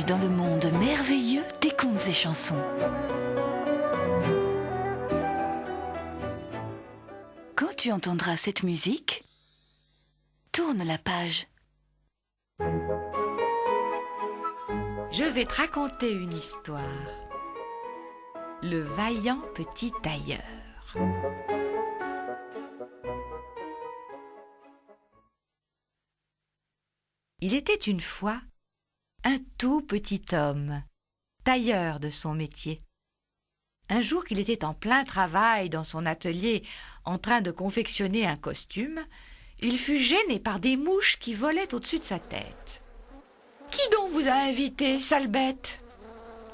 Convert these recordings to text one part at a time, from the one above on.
dans le monde merveilleux des contes et chansons. Quand tu entendras cette musique, tourne la page. Je vais te raconter une histoire. Le vaillant petit tailleur. Il était une fois un tout petit homme, tailleur de son métier. Un jour qu'il était en plein travail dans son atelier, en train de confectionner un costume, il fut gêné par des mouches qui volaient au-dessus de sa tête. « Qui donc vous a invité, sale bête ?»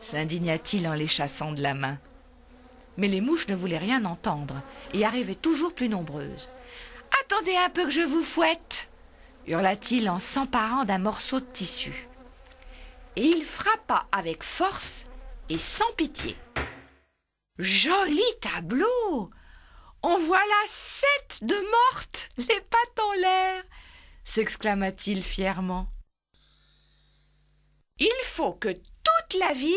s'indigna-t-il en les chassant de la main. Mais les mouches ne voulaient rien entendre et arrivaient toujours plus nombreuses. « Attendez un peu que je vous fouette !» hurla-t-il en s'emparant d'un morceau de tissu. Et il frappa avec force et sans pitié. « Joli tableau! En voilà 7 de mortes, les pattes en l'air !» s'exclama-t-il fièrement. « Il faut que toute la ville,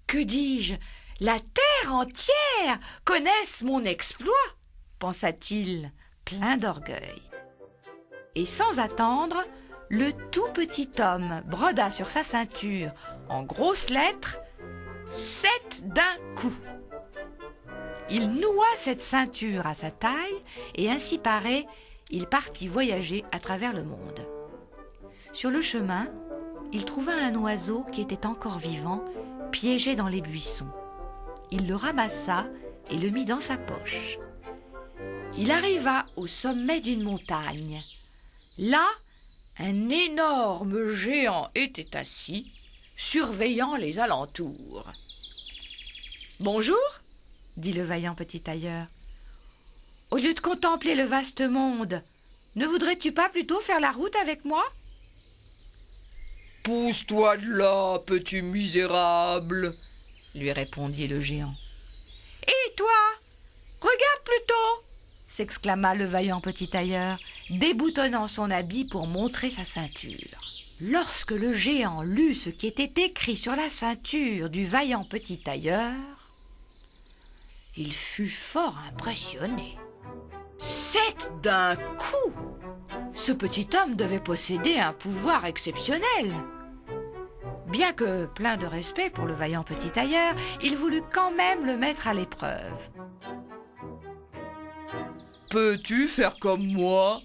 que dis-je, la terre entière connaisse mon exploit !» pensa-t-il, plein d'orgueil. Et sans attendre, le tout petit homme broda sur sa ceinture, en grosses lettres, 7 d'un coup. Il noua cette ceinture à sa taille et ainsi paré, il partit voyager à travers le monde. Sur le chemin, il trouva un oiseau qui était encore vivant, piégé dans les buissons. Il le ramassa et le mit dans sa poche. Il arriva au sommet d'une montagne. Là, un énorme géant était assis, surveillant les alentours. « Bonjour !» dit le vaillant petit tailleur. « Au lieu de contempler le vaste monde, ne voudrais-tu pas plutôt faire la route avec moi ?»« Pousse-toi de là, petit misérable !» lui répondit le géant. « Et toi, regarde plutôt !» s'exclama le vaillant petit tailleur, déboutonnant son habit pour montrer sa ceinture. Lorsque le géant lut ce qui était écrit sur la ceinture du vaillant petit tailleur, il fut fort impressionné. 7 d'un coup! Ce petit homme devait posséder un pouvoir exceptionnel. Bien que plein de respect pour le vaillant petit tailleur, il voulut quand même le mettre à l'épreuve. « Peux-tu faire comme moi ?»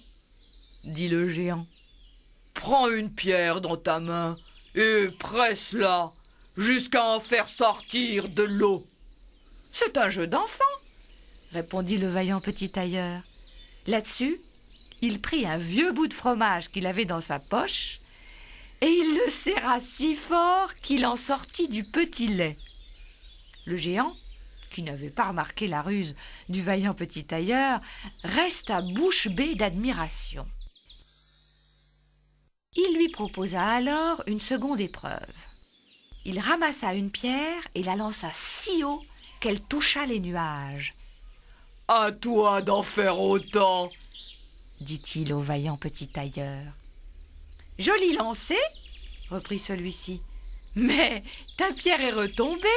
dit le géant. « Prends une pierre dans ta main et presse-la jusqu'à en faire sortir de l'eau. »« C'est un jeu d'enfant, » répondit le vaillant petit tailleur. Là-dessus, il prit un vieux bout de fromage qu'il avait dans sa poche et il le serra si fort qu'il en sortit du petit lait. Le géant, qui n'avait pas remarqué la ruse du vaillant petit tailleur, resta bouche bée d'admiration. Il lui proposa alors une seconde épreuve. Il ramassa une pierre et la lança si haut qu'elle toucha les nuages. « À toi d'en faire autant !» dit-il au vaillant petit tailleur. « Joli lancer !» reprit celui-ci. « Mais ta pierre est retombée.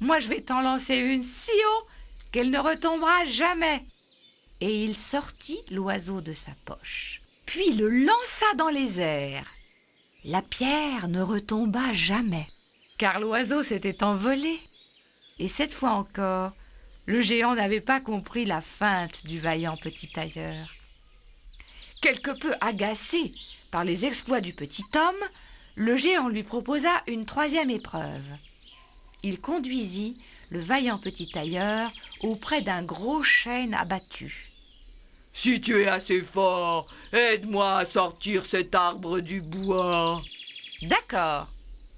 Moi, je vais t'en lancer une si haut qu'elle ne retombera jamais. » Et il sortit l'oiseau de sa poche, puis le lança dans les airs. La pierre ne retomba jamais, car l'oiseau s'était envolé. Et cette fois encore, le géant n'avait pas compris la feinte du vaillant petit tailleur. Quelque peu agacé par les exploits du petit homme, le géant lui proposa une troisième épreuve. Il conduisit le vaillant petit tailleur auprès d'un gros chêne abattu. « Si tu es assez fort, aide-moi à sortir cet arbre du bois. »« D'accord, »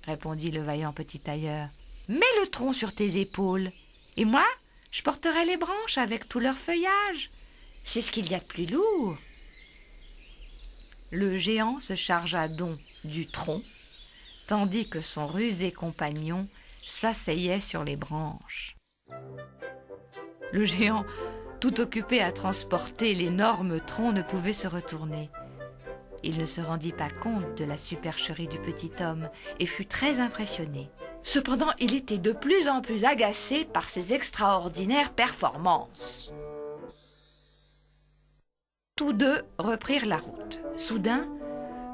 répondit le vaillant petit tailleur. « Mets le tronc sur tes épaules, et moi, je porterai les branches avec tout leur feuillage. C'est ce qu'il y a de plus lourd. » Le géant se chargea donc du tronc, tandis que son rusé compagnon s'asseyait sur les branches. Le géant, tout occupé à transporter l'énorme tronc, ne pouvait se retourner. Il ne se rendit pas compte de la supercherie du petit homme et fut très impressionné. Cependant, il était de plus en plus agacé par ses extraordinaires performances. Tous deux reprirent la route. Soudain,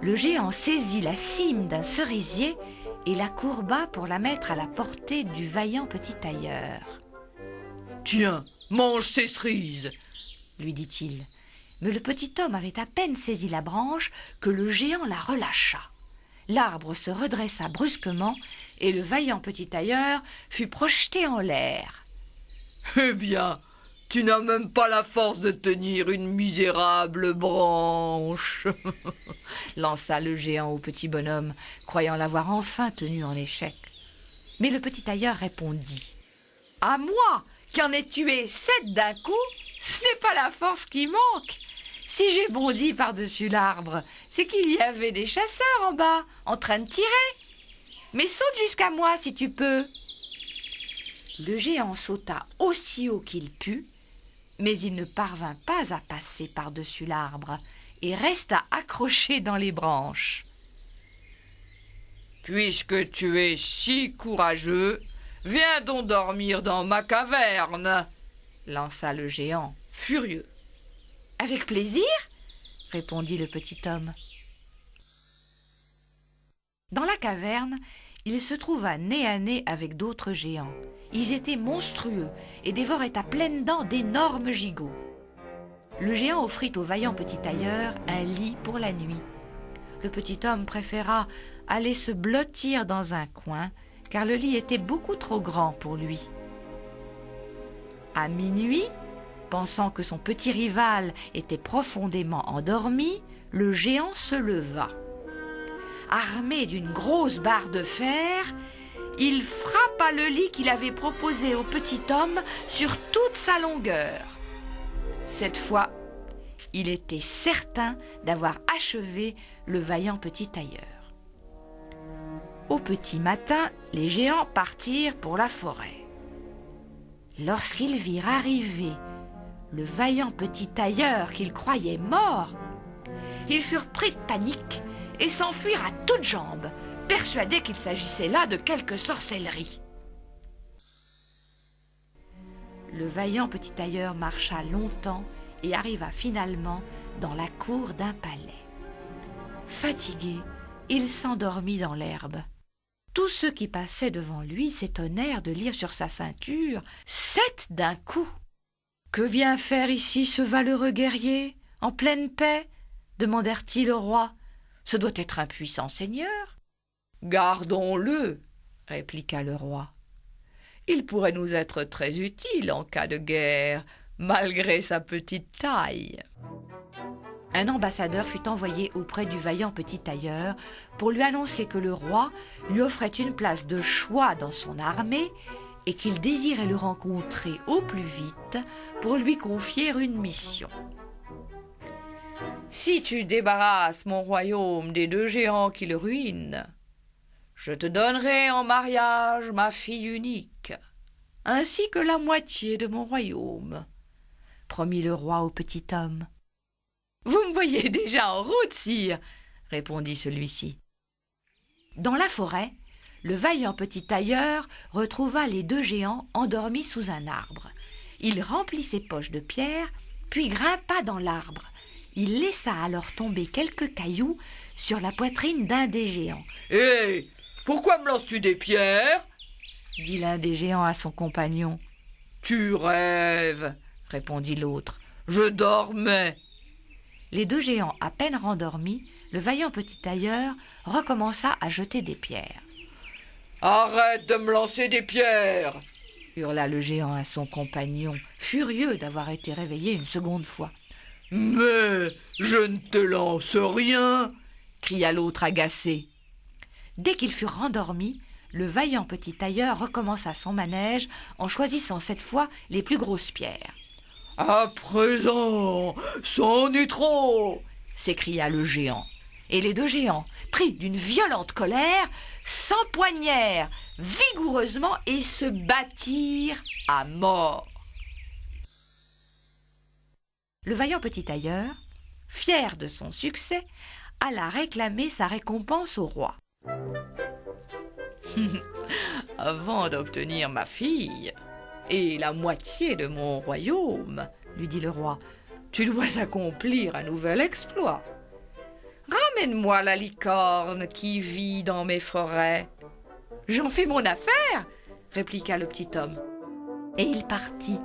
le géant saisit la cime d'un cerisier et la courba pour la mettre à la portée du vaillant petit tailleur. « Tiens, mange ces cerises !» lui dit-il. Mais le petit homme avait à peine saisi la branche que le géant la relâcha. L'arbre se redressa brusquement et le vaillant petit tailleur fut projeté en l'air. « Eh bien, tu n'as même pas la force de tenir une misérable branche !» lança le géant au petit bonhomme, croyant l'avoir enfin tenu en échec. Mais le petit tailleur répondit. « À moi, qui en ai tué 7 d'un coup, ce n'est pas la force qui manque. Si j'ai bondi par-dessus l'arbre, c'est qu'il y avait des chasseurs en bas, en train de tirer. Mais saute jusqu'à moi si tu peux. » Le géant sauta aussi haut qu'il put, mais il ne parvint pas à passer par-dessus l'arbre et resta accroché dans les branches. « Puisque tu es si courageux, viens donc dormir dans ma caverne !» lança le géant, furieux. « Avec plaisir !» répondit le petit homme. Dans la caverne, il se trouva nez à nez avec d'autres géants. Ils étaient monstrueux et dévoraient à pleines dents d'énormes gigots. Le géant offrit au vaillant petit tailleur un lit pour la nuit. Le petit homme préféra aller se blottir dans un coin, car le lit était beaucoup trop grand pour lui. À minuit, pensant que son petit rival était profondément endormi, le géant se leva. Armé d'une grosse barre de fer, il frappa le lit qu'il avait proposé au petit homme sur toute sa longueur. Cette fois, il était certain d'avoir achevé le vaillant petit tailleur. Au petit matin, les géants partirent pour la forêt. Lorsqu'ils virent arriver le vaillant petit tailleur qu'ils croyaient mort, ils furent pris de panique et s'enfuirent à toutes jambes, persuadés qu'il s'agissait là de quelque sorcellerie. Le vaillant petit tailleur marcha longtemps et arriva finalement dans la cour d'un palais. Fatigué, il s'endormit dans l'herbe. Tous ceux qui passaient devant lui s'étonnèrent de lire sur sa ceinture « 7 d'un coup ». « Que vient faire ici ce valeureux guerrier, en pleine paix ?» demandèrent-ils au roi. « Ce doit être un puissant seigneur. »« Gardons-le, » répliqua le roi. « Il pourrait nous être très utile en cas de guerre, malgré sa petite taille. » Un ambassadeur fut envoyé auprès du vaillant petit tailleur pour lui annoncer que le roi lui offrait une place de choix dans son armée et qu'il désirait le rencontrer au plus vite pour lui confier une mission. « Si tu débarrasses mon royaume des 2 géants qui le ruinent, je te donnerai en mariage ma fille unique, ainsi que la moitié de mon royaume, » promit le roi au petit homme. « Vous me voyez déjà en route, sire, » répondit celui-ci. Dans la forêt, le vaillant petit tailleur retrouva les 2 géants endormis sous un arbre. Il remplit ses poches de pierres, puis grimpa dans l'arbre. Il laissa alors tomber quelques cailloux sur la poitrine d'un des géants. « Hé, pourquoi me lances-tu des pierres ?» dit l'un des géants à son compagnon. « Tu rêves, » répondit l'autre. « Je dormais. » Les 2 géants à peine rendormis, le vaillant petit tailleur recommença à jeter des pierres. « Arrête de me lancer des pierres !» hurla le géant à son compagnon, furieux d'avoir été réveillé une seconde fois. « Mais je ne te lance rien !» cria l'autre agacé. Dès qu'ils furent rendormis, le vaillant petit tailleur recommença son manège en choisissant cette fois les plus grosses pierres. « À présent, c'en est trop !» s'écria le géant. Et les 2 géants, pris d'une violente colère, s'empoignèrent vigoureusement et se battirent à mort. Le vaillant petit tailleur, fier de son succès, alla réclamer sa récompense au roi. Avant d'obtenir ma fille et la moitié de mon royaume, lui dit le roi, tu dois accomplir un nouvel exploit. Ramène-moi la licorne qui vit dans mes forêts. J'en fais mon affaire, répliqua le petit homme. Et il partit,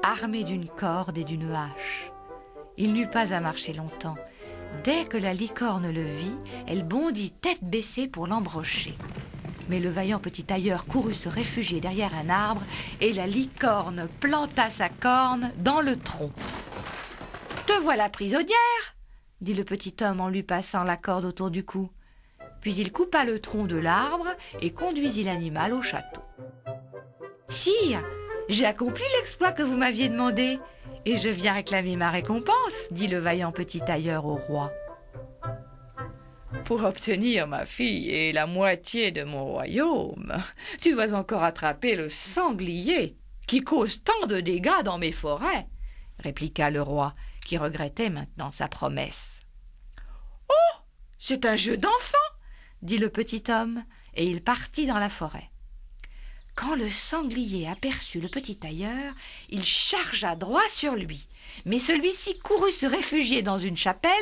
armé d'une corde et d'une hache. Il n'eut pas à marcher longtemps. Dès que la licorne le vit, elle bondit tête baissée pour l'embrocher. Mais le vaillant petit tailleur courut se réfugier derrière un arbre et la licorne planta sa corne dans le tronc. « Te voilà prisonnière !» dit le petit homme en lui passant la corde autour du cou. Puis il coupa le tronc de l'arbre et conduisit l'animal au château. « Sire, j'ai accompli l'exploit que vous m'aviez demandé et je viens réclamer ma récompense, dit le vaillant petit tailleur au roi. Pour obtenir ma fille et la moitié de mon royaume, tu dois encore attraper le sanglier qui cause tant de dégâts dans mes forêts, répliqua le roi, qui regrettait maintenant sa promesse. « Oh, c'est un jeu d'enfant !» dit le petit homme, et il partit dans la forêt. Quand le sanglier aperçut le petit tailleur, il chargea droit sur lui. Mais celui-ci courut se réfugier dans une chapelle,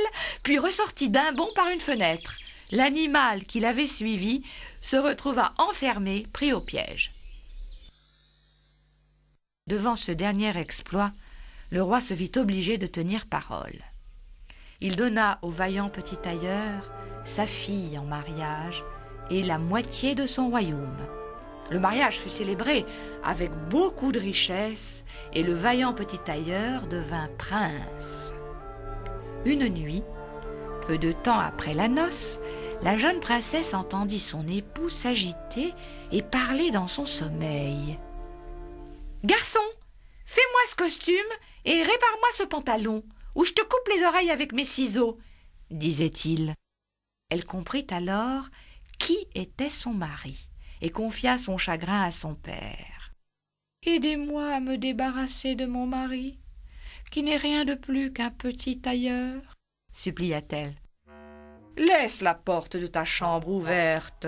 puis ressortit d'un bond par une fenêtre. L'animal qui l'avait suivi se retrouva enfermé, pris au piège. Devant ce dernier exploit, le roi se vit obligé de tenir parole. Il donna au vaillant petit tailleur sa fille en mariage et la moitié de son royaume. Le mariage fut célébré avec beaucoup de richesses et le vaillant petit tailleur devint prince. Une nuit, peu de temps après la noce, la jeune princesse entendit son époux s'agiter et parler dans son sommeil. « Garçon, fais-moi ce costume et répare-moi ce pantalon, ou je te coupe les oreilles avec mes ciseaux, » disait-il. Elle comprit alors qui était son mari et confia son chagrin à son père. « Aidez-moi à me débarrasser de mon mari, qui n'est rien de plus qu'un petit tailleur, » supplia-t-elle. « Laisse la porte de ta chambre ouverte,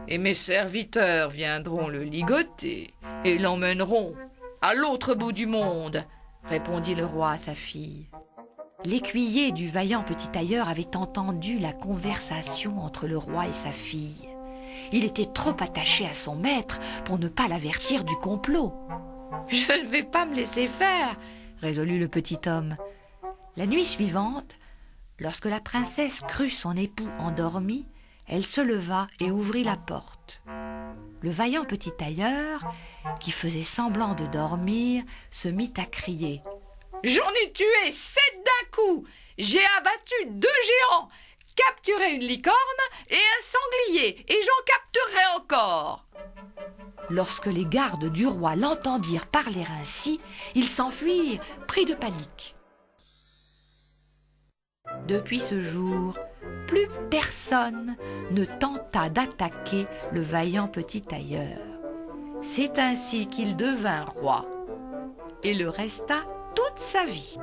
et mes serviteurs viendront le ligoter et l'emmèneront à l'autre bout du monde, » répondit le roi à sa fille. L'écuyer du vaillant petit tailleur avait entendu la conversation entre le roi et sa fille. Il était trop attaché à son maître pour ne pas l'avertir du complot. « Je ne vais pas me laisser faire !» résolut le petit homme. La nuit suivante, lorsque la princesse crut son époux endormi, elle se leva et ouvrit la porte. Le vaillant petit tailleur, qui faisait semblant de dormir, se mit à crier. « J'en ai tué 7 d'un coup! J'ai abattu 2 géants, capturé une licorne et un sanglier, et j'en capturerai encore !» Lorsque les gardes du roi l'entendirent parler ainsi, ils s'enfuirent, pris de panique. Depuis ce jour, plus personne ne tenta d'attaquer le vaillant petit tailleur. C'est ainsi qu'il devint roi et le resta toute sa vie.